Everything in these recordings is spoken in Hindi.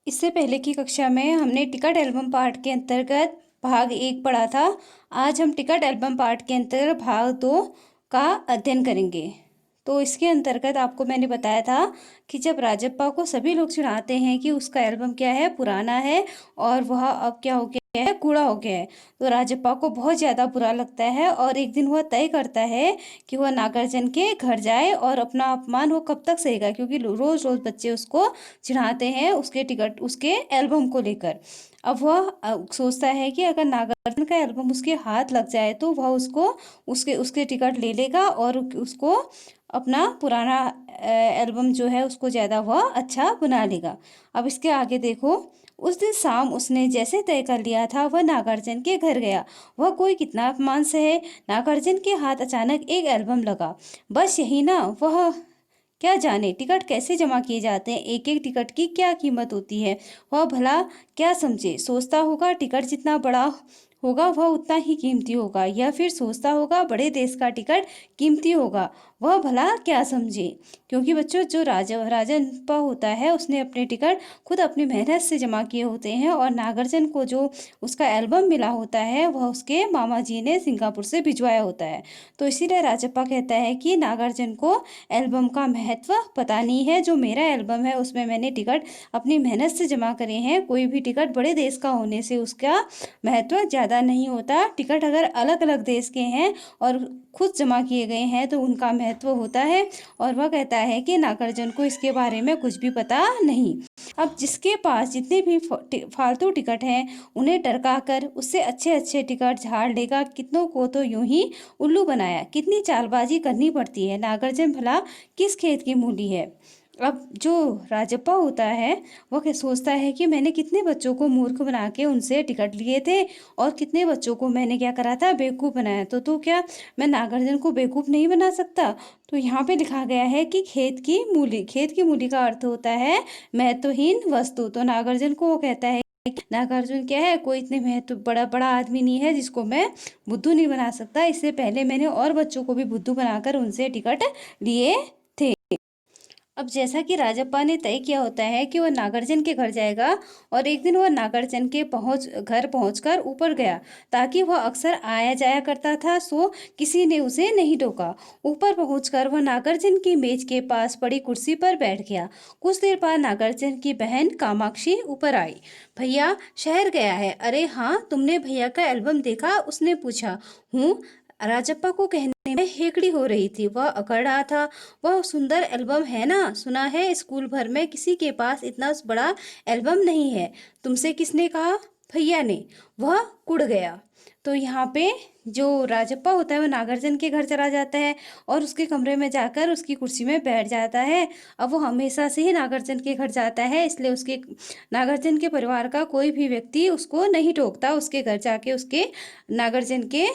इससे पहले की कक्षा में हमने टिकट एल्बम पार्ट के अंतर्गत भाग 1 पढ़ा था। आज हम टिकट एल्बम पार्ट के अंतर्गत भाग 2 का अध्ययन करेंगे। तो इसके अंतर्गत आपको मैंने बताया था कि जब राजप्पा को सभी लोग चिढ़ाते हैं कि उसका एल्बम क्या है, पुराना है और वह अब क्या हो गया है, कूड़ा हो गया है, तो राजप्पा को बहुत ज़्यादा बुरा लगता है और एक दिन वह तय करता है कि वह नागार्जुन के घर जाए और अपना अपमान वो कब तक सहेगा, क्योंकि रोज़ रोज़ बच्चे उसको चिढ़ाते हैं उसके एल्बम को लेकर। अब वह सोचता है कि अगर नागार्जुन का एल्बम उसके हाथ लग जाए तो वह उसको उसके उसके टिकट ले लेगा और उसको अपना पुराना एल्बम जो है उसको ज़्यादा वह अच्छा बना लेगा। अब इसके आगे देखो, उस दिन शाम उसने जैसे तय कर लिया था वह नागार्जुन के घर गया। वह कोई कितना अपमान सहे, नागार्जुन के हाथ अचानक एक एल्बम लगा। बस यही ना, वह क्या जाने टिकट कैसे जमा किए जाते हैं, एक एक टिकट की क्या कीमत होती है, वह भला क्या समझे। सोचता होगा टिकट जितना बड़ा होगा वह उतना ही कीमती होगा, या फिर सोचता होगा बड़े देश का टिकट कीमती होगा, वह भला क्या समझे। क्योंकि बच्चों, जो राजप्पा होता है उसने अपने टिकट खुद अपनी मेहनत से जमा किए होते हैं और नागार्जुन को जो उसका एल्बम मिला होता है वह उसके मामा जी ने सिंगापुर से भिजवाया होता है। तो इसीलिए राजप्पा कहता है कि नागार्जुन को एल्बम का महत्व पता नहीं है। जो मेरा एल्बम है उसमें मैंने टिकट अपनी मेहनत से जमा करे हैं। कोई भी टिकट बड़े देश का होने से उसका महत्व ज़्यादा नहीं होता। टिकट अगर अलग अलग देश के हैं और खुद जमा किए गए हैं तो उनका महत्व होता है। और वह कहता है कि नागार्जुन को इसके बारे में कुछ भी पता नहीं। अब जिसके पास जितने भी फालतू टिकट हैं उन्हें टरका कर उससे अच्छे अच्छे टिकट झाड़ लेगा। कितनों को तो यूं ही उल्लू बनाया। कितनी चालबाजी करनी पड़ती है। नागार्जुन भला किस खेत की मूली है। अब जो राजप्पा होता है वह क्या सोचता है कि मैंने कितने बच्चों को मूर्ख बना के उनसे टिकट लिए थे और कितने बच्चों को मैंने क्या करा था, बेवकूफ़ बनाया। तो क्या मैं नागार्जुन को बेवकूफ़ नहीं बना सकता। तो यहाँ पे लिखा गया है कि खेत की मूली का अर्थ होता है महत्वहीन वस्तु। तो नागार्जुन को वो कहता है, नागार्जुन क्या है, कोई इतने महत्व बड़ा बड़ा आदमी नहीं है जिसको मैं बुद्धू नहीं बना सकता। इससे पहले मैंने और बच्चों को भी बुद्धू बनाकर उनसे टिकट लिए थे। अब जैसा कि राजप्पा ने तय किया होता है कि वह नागार्जुन के घर जाएगा और एक दिन वह नागार्जुन के घर पहुंचकर ऊपर गया, ताकि वह अक्सर आया जाया करता था, सो किसी ने उसे नहीं टोका। ऊपर पहुंचकर वह नागार्जुन की मेज के पास पड़ी कुर्सी पर बैठ गया। कुछ देर बाद नागार्जुन की बहन कामाक्षी ऊपर आई। भैया शहर गया है। अरे हाँ, तुमने भैया का एल्बम देखा, उसने पूछा। हूँ, राजप्पा को कहने में हेकड़ी हो रही थी। वह अकड़ रहा था। वह सुंदर एल्बम है ना, सुना है स्कूल भर में किसी के पास इतना बड़ा एल्बम नहीं है। तुमसे किसने कहा? भैया ने। वह कुड़ गया। तो यहाँ पे जो राजप्पा होता है वह नागार्जुन के घर चला जाता है और उसके कमरे में जाकर उसकी कुर्सी में बैठ जाता है। अब वो हमेशा से ही नागार्जुन के घर जाता है, इसलिए उसके नागार्जुन के परिवार का कोई भी व्यक्ति उसको नहीं टोकता उसके घर जाके उसके नागार्जुन के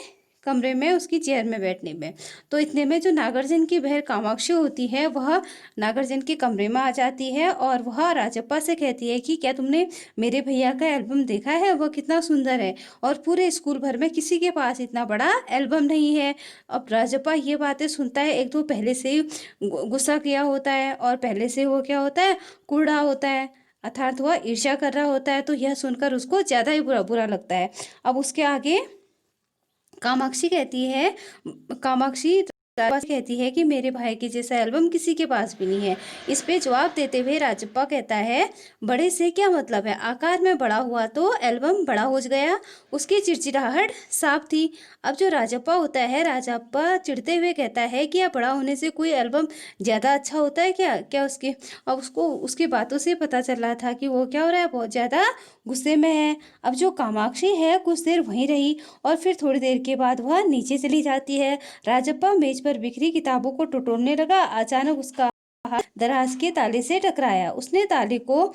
कमरे में उसकी चेयर में बैठने में। तो इतने में जो नागार्जुन की बहन कामाक्षी होती है वह नागार्जुन के कमरे में आ जाती है और वह राजप्पा से कहती है कि क्या तुमने मेरे भैया का एल्बम देखा है, वह कितना सुंदर है और पूरे स्कूल भर में किसी के पास इतना बड़ा एल्बम नहीं है। अब राजप्पा ये बातें सुनता है, एक तो पहले से ही गुस्सा किया होता है और पहले से वो क्या होता है, कूड़ा होता है, अर्थात वह ईर्ष्या कर रहा होता है। तो यह सुनकर उसको ज़्यादा ही बुरा बुरा लगता है। अब उसके आगे कामाक्षी कहती है कि मेरे भाई के जैसा एल्बम किसी के पास भी नहीं है। इस पे जवाब देते हुए राजप्पा कहता है, बड़े से क्या मतलब है, आकार में बड़ा हुआ तो एल्बम बड़ा हो गया। उसकी चिड़चिड़ाहट साफ थी। अब जो राजप्पा होता है, राजप्पा चिढ़ते हुए कहता है कि यह बड़ा होने से कोई एल्बम ज़्यादा अच्छा होता है क्या क्या उसके। अब उसको उसकी बातों से पता चल रहा था कि वो क्या हो रहा है, बहुत ज़्यादा गुस्से में है। अब जो कामाक्षी है कुछ देर वहीं रही और फिर थोड़ी देर के बाद वह नीचे चली जाती है। राजप्पा मेज पर बिखरी किताबों को टटोलने लगा। अचानक उसका हाथ दराज के ताले से टकराया। उसने ताले को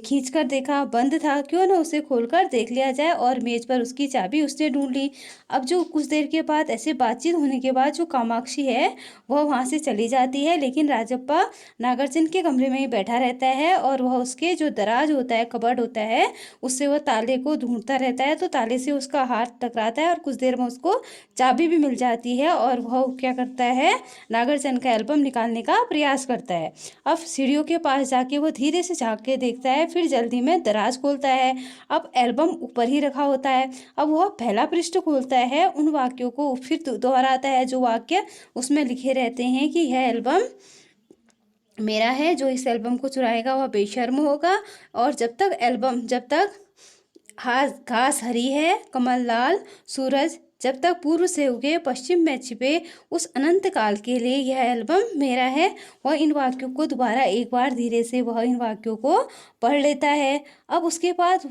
खींच कर देखा, बंद था। क्यों न उसे खोलकर देख लिया जाए, और मेज पर उसकी चाबी उसने ढूंढ ली। अब जो कुछ देर के बाद ऐसे बातचीत होने के बाद जो कामाक्षी है वह वहां से चली जाती है, लेकिन राजप्पा नागार्जुन के कमरे में ही बैठा रहता है और वह उसके जो दराज होता है, कबर्ड होता है, उससे वह ताले को ढूंढता रहता है। तो ताले से उसका हाथ टकराता है और कुछ देर में उसको चाबी भी मिल जाती है और वह क्या करता है, नागार्जुन का एल्बम निकालने का प्रयास करता है। जाता है। अब सीढ़ियों के पास जाके वो धीरे से झाँक के देखता है, फिर जल्दी में दराज खोलता है। अब एल्बम ऊपर ही रखा होता है। अब वह पहला पृष्ठ खोलता है, उन वाक्यों को फिर दोहराता है जो वाक्य उसमें लिखे रहते हैं कि यह एल्बम मेरा है, जो इस एल्बम को चुराएगा वह बेशर्म होगा। और जब तक घास हरी है, कमल लाल, सूरज जब तक पूर्व से उगे पश्चिम में छिपे, उस अनंत काल के लिए यह एल्बम मेरा है। वह इन वाक्यों को दोबारा एक बार धीरे से वह इन वाक्यों को पढ़ लेता है। अब उसके बाद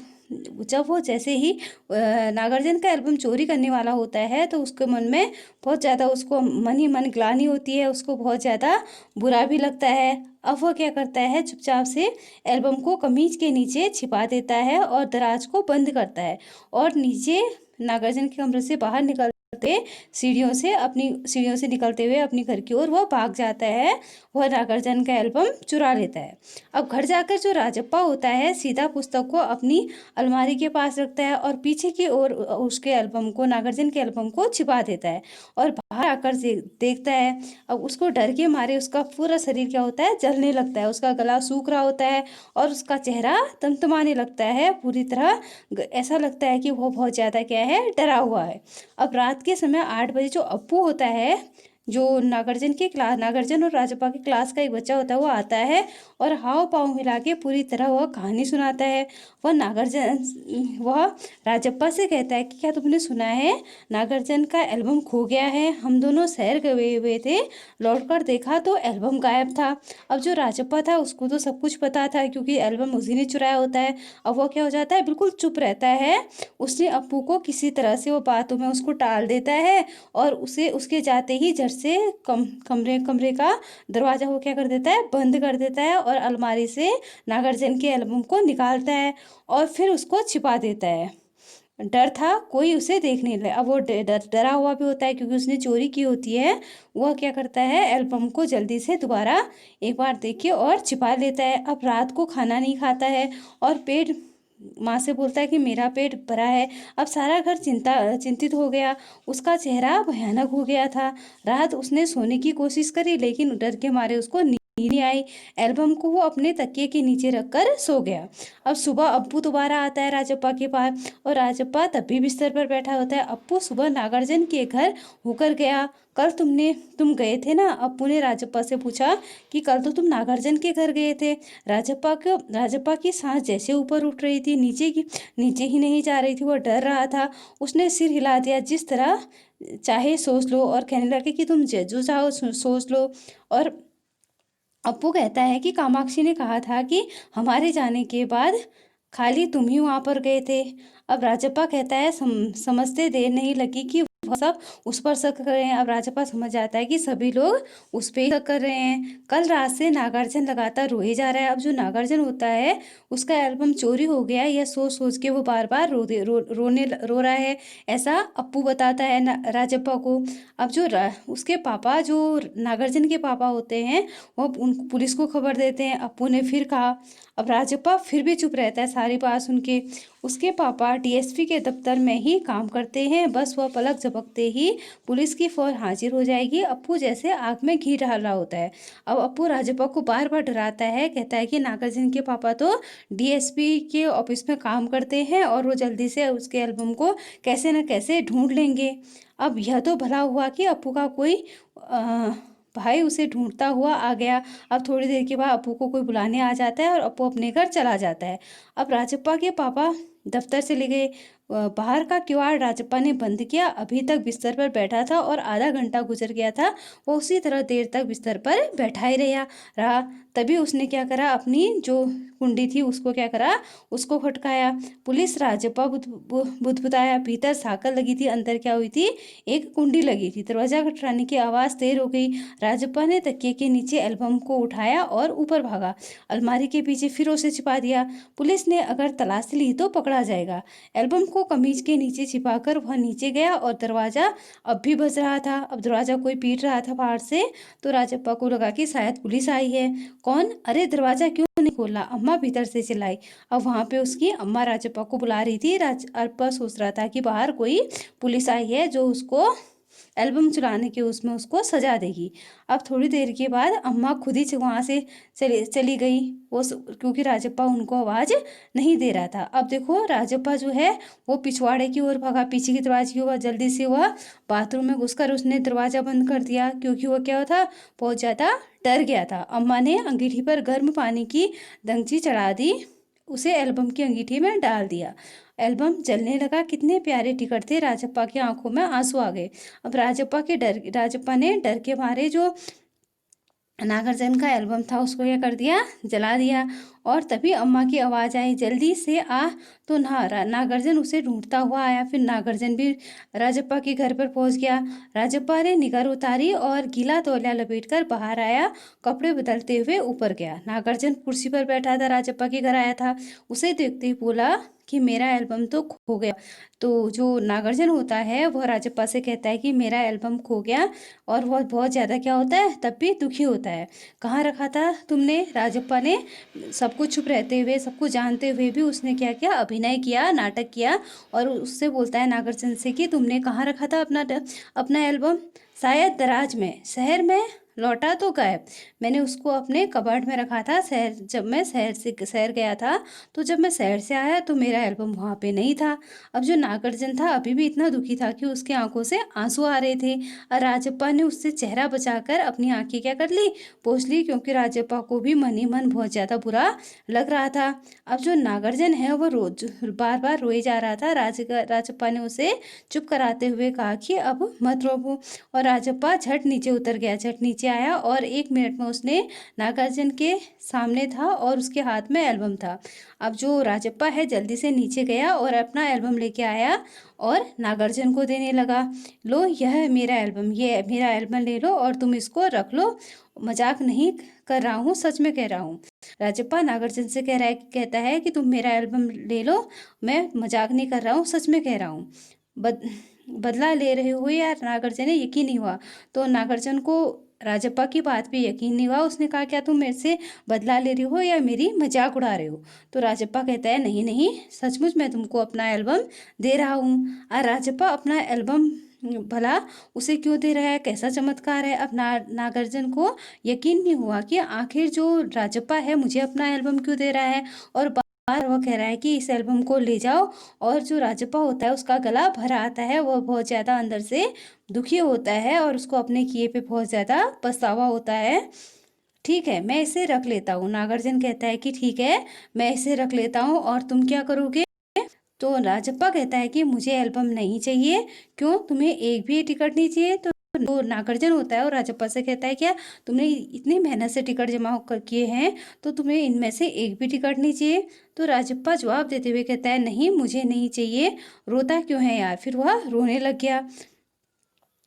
जब वो जैसे ही नागार्जुन का एल्बम चोरी करने वाला होता है तो उसके मन में बहुत ज़्यादा, उसको मन ही मन ग्लानि होती है, उसको बहुत ज़्यादा बुरा भी लगता है। अब वह क्या करता है, चुपचाप से एल्बम को कमीज के नीचे छिपा देता है और दराज को बंद करता है और नीचे नागार्जुन के कमरे से बाहर निकलते सीढ़ियों से निकलते हुए अपनी घर की ओर वह भाग जाता है। वह नागार्जुन का एल्बम चुरा लेता है। अब घर जाकर जो राजप्पा होता है सीधा पुस्तक को अपनी अलमारी के पास रखता है और पीछे की ओर उसके एल्बम को, नागार्जुन के एल्बम को छिपा देता है और बाहर आकर देखता है। अब उसको डर के मारे उसका पूरा शरीर क्या होता है, जलने लगता है, उसका गला सूख रहा होता है और उसका चेहरा तमतमाने लगता है पूरी तरह। ऐसा लगता है कि वो बहुत ज़्यादा क्या है, डरा हुआ है। अब रात के समय 8 बजे जो अप्पू होता है, जो नागार्जुन और राजप्पा की क्लास का एक बच्चा होता है, वो आता है और हाव पाँव मिला के पूरी तरह वह कहानी सुनाता है। वह राजप्पा से कहता है कि क्या तुमने सुना है, नागार्जुन का एल्बम खो गया है। हम दोनों शहर गए हुए थे, लौटकर देखा तो एल्बम गायब था। अब जो राजप्पा था उसको तो सब कुछ पता था क्योंकि एल्बम उसी ने चुराया होता है। अब वो क्या हो जाता है, बिल्कुल चुप रहता है। उसने अप्पू को किसी तरह से वो बातों में उसको टाल देता है और उसे उसके जाते ही झट से कमरे का दरवाजा वो क्या कर देता है, बंद कर देता है और अलमारी से नागार्जुन के एल्बम को निकालता है और फिर उसको छिपा देता है। डर था कोई उसे देख नहीं ले। अब वो डरा हुआ भी होता है क्योंकि उसने चोरी की होती है। वह क्या करता है, एल्बम को जल्दी से दोबारा एक बार देखे और छिपा लेता है। अब रात को खाना नहीं खाता है और पेट माँ से बोलता है कि मेरा पेट भरा है। अब सारा घर चिंतित हो गया, उसका चेहरा भयानक हो गया था। रात उसने सोने की कोशिश करी लेकिन डर के मारे उसको नींद नहीं आई। एल्बम को वो अपने तकिए के नीचे रखकर सो गया। अब सुबह अप्पू दोबारा आता है राजप्पा के पास और राजप्पा तब भी बिस्तर पर बैठा होता है। अप्पू सुबह नागार्जुन के घर होकर गया। कल तुम गए थे ना, अप्पू ने राजप्पा से पूछा कि कल तो तुम नागार्जुन के घर गए थे। राजप्पा की सांस जैसे ऊपर उठ रही थी, नीचे ही नहीं जा रही थी। वो डर रहा था। उसने सिर हिला दिया, जिस तरह चाहे सोच लो, और कहने लगे कि तुम जो चाहो सोच लो। और अप्पू कहता है कि कामाक्षी ने कहा था कि हमारे जाने के बाद खाली तुम ही वहाँ पर गए थे। अब राजप्पा कहता है समझते देर नहीं लगी कि वह सब उस पर शक कर रहे हैं। अब राजप्पा समझ जाता है कि सभी लोग उस पर ही शक कर रहे हैं। कल रात से नागार्जुन लगातार रोए जा रहा है। अब जो नागार्जुन होता है उसका एल्बम चोरी हो गया, यह सोच सोच के वो बार बार रो रहा है, ऐसा अप्पू बताता है राजप्पा को। अब उसके पापा, जो नागार्जुन के पापा होते हैं, वो उनको पुलिस को खबर देते हैं। अप्पू ने फिर कहा। अब राजप्पा फिर भी चुप रहता है सारी बात सुन के। उसके पापा डीएसपी के दफ्तर में ही काम करते हैं, बस वह पलक झपकते ही पुलिस की फौज हाजिर हो जाएगी। अप्पू जैसे आग में घी डाल रहा होता है। अब अप्पू राजप्पा को बार बार डराता है, कहता है कि नागार्जुन के पापा तो डीएसपी के ऑफिस में काम करते हैं और वो जल्दी से उसके एल्बम को कैसे न कैसे ढूंढ लेंगे। अब यह तो भला हुआ कि अप्पू का कोई भाई उसे ढूंढता हुआ आ गया। अब थोड़ी देर के बाद अप्पू को कोई बुलाने आ जाता है और अप्पू अपने घर चला जाता है। अब राजप्पा के पापा दफ्तर से ले गए। बाहर का किवाड़ राजप्पा ने बंद किया। अभी तक बिस्तर पर बैठा था और आधा घंटा गुजर गया था, वो उसी तरह देर तक बिस्तर पर बैठा ही रहा। तभी उसने क्या करा, अपनी जो कुंडी थी उसको क्या करा, उसको खटकाया। पुलिस राजप्पा बुदबुदाया। भीतर साकल लगी थी, अंदर क्या हुई थी, एक कुंडी लगी थी। दरवाजा खटखटाने की आवाज़ देर हो गई। राजप्पा ने तकिए के नीचे एल्बम को उठाया और ऊपर भागा। अलमारी के पीछे फिर उसे छिपा दिया। पुलिस ने अगर तलाश ली तो पकड़ा जाएगा। एल्बम को कमीज के नीचे छिपाकर वह नीचे गया और दरवाज़ा अब भी बज रहा था। अब दरवाज़ा कोई पीट रहा था बाहर से, तो राजप्पा को लगा कि शायद पुलिस आई है। कौन? अरे दरवाज़ा क्यों नहीं खोला, अम्मा भीतर से चिल्लाई। अब वहाँ पे उसकी अम्मा राजप्पा को बुला रही थी। राजप्पा सोच रहा था कि बाहर कोई पुलिस आई है जो उसको एल्बम चुराने के उसमें उसको सजा देगी। अब थोड़ी देर के बाद अम्मा खुद ही वहाँ से चली गई, क्योंकि राजप्पा उनको आवाज़ नहीं दे रहा था। अब देखो राजप्पा जो है वो पिछवाड़े की ओर भागा, पीछे के दरवाजे की ओर। जल्दी से वह बाथरूम में घुसकर उसने दरवाज़ा बंद कर दिया, क्योंकि वो क्या था, बहुत ज़्यादा डर गया था। अम्मा ने अंगीठी पर गर्म पानी की दंगची चढ़ा दी, उसे एल्बम की अंगीठी में डाल दिया। एल्बम जलने लगा। कितने प्यारे टिकट थे। राजप्पा की आंखों में आंसू आ गए। अब राजप्पा ने डर के मारे जो नागार्जुन का एल्बम था उसको क्या कर दिया, जला दिया। और तभी अम्मा की आवाज़ आई, जल्दी से आ। तो नागार्जुन उसे ढूंढता हुआ आया। फिर नागार्जुन भी राजप्पा के घर पर पहुंच गया। राजप्पा ने निगाह उतारी और गीला तौलिया लपेटकर बाहर आया, कपड़े बदलते हुए ऊपर गया। नागार्जुन कुर्सी पर बैठा था, राजप्पा के घर आया था। उसे देखते ही बोला कि मेरा एल्बम तो खो गया। तो जो नागार्जुन होता है वह राजप्पा से कहता है कि मेरा एल्बम खो गया, और वह बहुत ज़्यादा क्या होता है, तब भी दुखी होता है। कहाँ रखा था तुमने? राजप्पा ने सब कुछ चुप रहते हुए, सब कुछ जानते हुए भी उसने क्या किया, अभिनय किया, नाटक किया। और उससे बोलता है नागार्जुन से कि तुमने कहाँ रखा था अपना एल्बम? शायद दराज में, शहर में। लौटा तो गायब। मैंने उसको अपने कबर्ड में रखा था। जब मैं शहर गया था, तो जब मैं शहर से आया तो मेरा एल्बम वहाँ पे नहीं था। अब जो नागार्जुन था अभी भी इतना दुखी था कि उसकी आंखों से आंसू आ रहे थे। और राजप्पा ने उससे चेहरा बचाकर अपनी आंखें क्या कर ली, पोंछ ली, क्योंकि राजप्पा को भी मन ही मन बहुत ज़्यादा बुरा लग रहा था। अब जो नागार्जुन है वो रोज बार बार रोए जा रहा था। राजप्पा ने उसे चुप कराते हुए कहा कि अब मत रो। और राजप्पा झट नीचे उतर गया, झट नीचे आया, और 1 मिनट में उसने नागार्जुन के सामने था और उसके हाथ में एल्बम था। अब जो राजप्पा है जल्दी से नीचे गया और अपना एल्बम लेके आया और नागार्जुन को देने लगा। लो, यह मेरा एल्बम, ये मेरा एल्बम ले लो और तुम इसको रख लो। मजाक नहीं कर रहा हूँ, सच में कह रहा हूँ। राजप्पा नागार्जुन से कहता है कि तुम मेरा एल्बम ले लो, मैं मजाक नहीं कर रहा हूँ, सच में कह रहा हूँ। बदला ले रहे हो यार? नागार्जुन ने यकीन नहीं हुआ। तो नागार्जुन को राजप्पा की बात पे यकीन नहीं हुआ। उसने कहा, क्या तुम मेरे से बदला ले रही हो या मेरी मजाक उड़ा रहे हो? तो राजप्पा कहता है, नहीं नहीं, सचमुच मैं तुमको अपना एल्बम दे रहा हूँ। और राजप्पा अपना एल्बम भला उसे क्यों दे रहा है, कैसा चमत्कार है? अब नागार्जुन को यकीन नहीं हुआ कि आखिर जो राजप्पा है मुझे अपना एल्बम क्यों दे रहा है। और बार वह कह रहा है कि इस एल्बम को ले जाओ। और जो राजप्पा होता है उसका गला भरा आता है, वह बहुत ज़्यादा अंदर से दुखी होता है और उसको अपने किए पे बहुत ज़्यादा पछतावा होता है। ठीक है, मैं इसे रख लेता हूँ। नागार्जुन कहता है कि ठीक है, मैं इसे रख लेता हूँ, और तुम क्या करोगे? तो राजप्पा कहता है कि मुझे एल्बम नहीं चाहिए। क्यों, तुम्हें एक भी टिकट नहीं चाहिए? तो नागार्जुन होता है और राजप्पा से कहता है, क्या तुमने इतनी मेहनत से टिकट जमा किए हैं, तो तुम्हें इनमें से एक भी टिकट नहीं चाहिए? तो राजप्पा जवाब देते हुए कहता है, नहीं, मुझे नहीं चाहिए। रोता क्यों है यार? फिर वह रोने लग गया।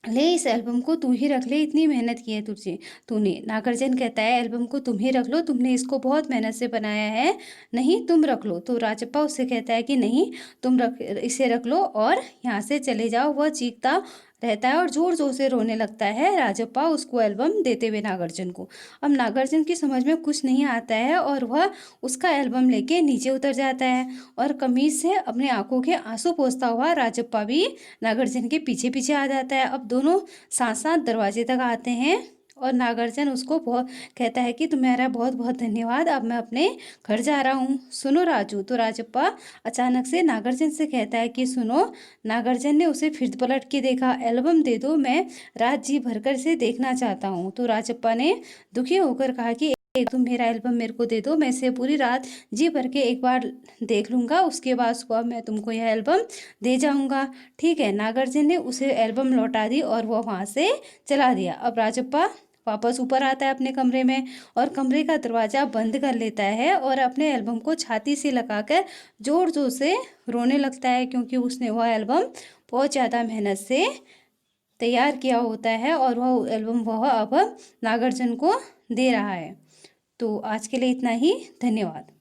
ले, इस एल्बम को तू ही रख ले, इतनी मेहनत की है तूने। नागार्जुन कहता है, एल्बम को तुम ही रख लो, तुमने इसको बहुत मेहनत से बनाया है, नहीं तुम रख लो। तो राजप्पा उससे कहता है कि नहीं, तुम इसे रख लो और यहाँ से चले जाओ। वह चीखता रहता है और जोर जोर से रोने लगता है, राजप्पा उसको एल्बम देते हुए नागार्जुन को। अब नागार्जुन की समझ में कुछ नहीं आता है और वह उसका एल्बम लेके नीचे उतर जाता है, और कमीज से अपने आंखों के आंसू पोंछता हुआ राजप्पा भी नागार्जुन के पीछे पीछे आ जाता है। अब दोनों साथ साथ दरवाजे तक आते हैं, और नागार्जुन उसको बहुत कहता है कि तुम्हारा बहुत बहुत धन्यवाद, अब मैं अपने घर जा रहा हूँ। सुनो राजू। तो राजप्पा अचानक से नागार्जुन से कहता है कि सुनो। नागार्जुन ने उसे फिर पलट के देखा। एल्बम दे दो, मैं रात जी भरकर से देखना चाहता हूँ। तो राजप्पा ने दुखी होकर कहा कि तुम मेरा एल्बम मेरे को दे दो, मैं इसे पूरी रात जी भर के एक बार देख लूँगा, उसके बाद सुबह मैं तुमको यह एल्बम दे जाऊँगा। ठीक है। नागार्जुन ने उसे एल्बम लौटा दी और वह वहाँ से चला दिया। अब राजप्पा वापस ऊपर आता है अपने कमरे में, और कमरे का दरवाज़ा बंद कर लेता है और अपने एल्बम को छाती से लगाकर जोर जोर से रोने लगता है, क्योंकि उसने वह एल्बम बहुत ज़्यादा मेहनत से तैयार किया होता है, और वह एल्बम वह अब नागार्जुन को दे रहा है। तो आज के लिए इतना ही। धन्यवाद।